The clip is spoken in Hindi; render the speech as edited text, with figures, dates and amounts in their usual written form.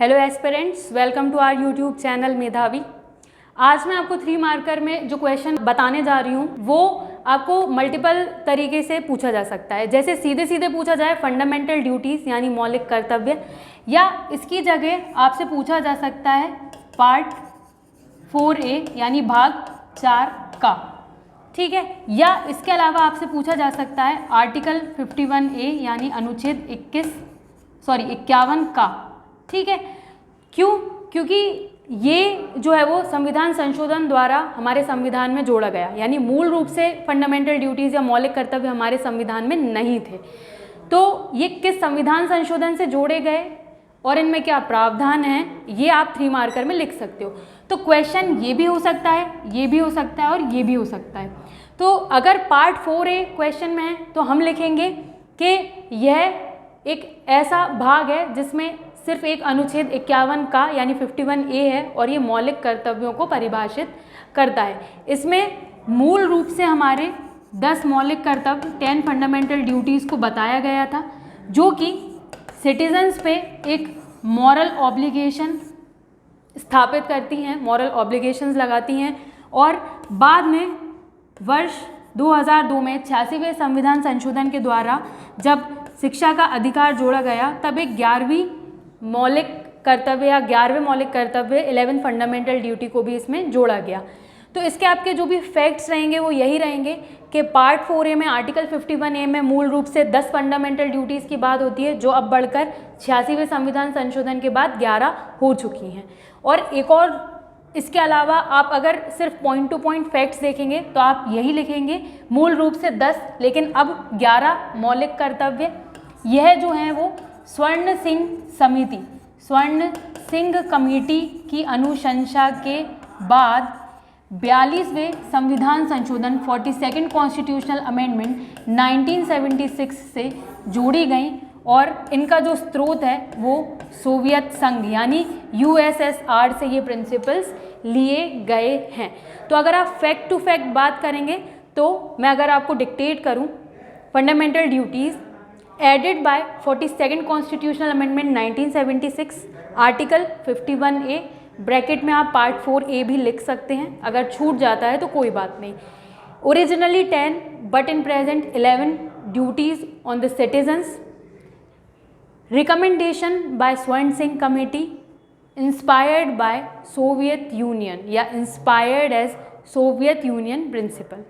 Hello aspirants, welcome to our YouTube channel Medhavi. आज मैं आपको 3 मार्कर में जो क्वेश्चन बताने जा रही हूँ वो आपको मल्टीपल तरीके से पूछा जा सकता है। जैसे सीधे सीधे पूछा जाए फंडामेंटल ड्यूटीज़ यानी मौलिक कर्तव्य, या इसकी जगह आपसे पूछा जा सकता है पार्ट 4A यानी भाग 4 का, ठीक है। या इसके अलावा आपसे पूछा जा सकता है आर्टिकल 51A यानी अनुच्छेद 51 का, ठीक है। क्यों? क्योंकि ये जो है वो संविधान संशोधन द्वारा हमारे संविधान में जोड़ा गया, यानी मूल रूप से फंडामेंटल ड्यूटीज़ या मौलिक कर्तव्य हमारे संविधान में नहीं थे। तो ये किस संविधान संशोधन से जोड़े गए और इनमें क्या प्रावधान है, ये आप 3 मार्कर में लिख सकते हो। तो क्वेश्चन ये भी हो सकता है, ये भी हो सकता है और ये भी हो सकता है। तो अगर पार्ट 4A क्वेश्चन में है तो हम लिखेंगे कि यह एक ऐसा भाग है जिसमें सिर्फ एक अनुच्छेद 51 का यानी 51A है और ये मौलिक कर्तव्यों को परिभाषित करता है। इसमें मूल रूप से हमारे 10 मौलिक कर्तव्य 10 फंडामेंटल ड्यूटीज़ को बताया गया था, जो कि सिटीजन्स पे एक मॉरल ऑब्लिगेशन स्थापित करती हैं, मॉरल ऑब्लिगेशंस लगाती हैं। और बाद में वर्ष 2002 में 86वें संविधान संशोधन के द्वारा जब शिक्षा का अधिकार जोड़ा गया, तब एक 11वीं मौलिक कर्तव्य या 11वें मौलिक कर्तव्य 11 फंडामेंटल ड्यूटी को भी इसमें जोड़ा गया। तो इसके आपके जो भी फैक्ट्स रहेंगे वो यही रहेंगे कि पार्ट 4A में आर्टिकल 51A में मूल रूप से 10 फंडामेंटल ड्यूटीज़ की बात होती है, जो अब बढ़कर 86वें संविधान संशोधन के बाद 11 हो चुकी हैं। और एक और इसके अलावा आप अगर सिर्फ पॉइंट टू पॉइंट फैक्ट्स देखेंगे तो आप यही लिखेंगे मूल रूप से 10 लेकिन अब 11 मौलिक कर्तव्य। यह जो हैं वो स्वर्ण सिंह कमेटी की अनुशंसा के बाद 42वें संविधान संशोधन 42nd कॉन्स्टिट्यूशनल अमेंडमेंट 1976 से जोड़ी गई और इनका जो स्रोत है वो सोवियत संघ यानी USSR से ये प्रिंसिपल्स लिए गए हैं। तो अगर आप फैक्ट टू फैक्ट बात करेंगे तो मैं अगर आपको डिक्टेट करूं, fundamental duties added by 42nd constitutional amendment 1976 article 51A, bracket में आप पार्ट 4A भी लिख सकते हैं, अगर छूट जाता है तो कोई बात नहीं। Originally 10 but in present 11 duties on the citizens, recommendation by Swaran Singh committee, inspired by Soviet Union या inspired as Soviet Union principal.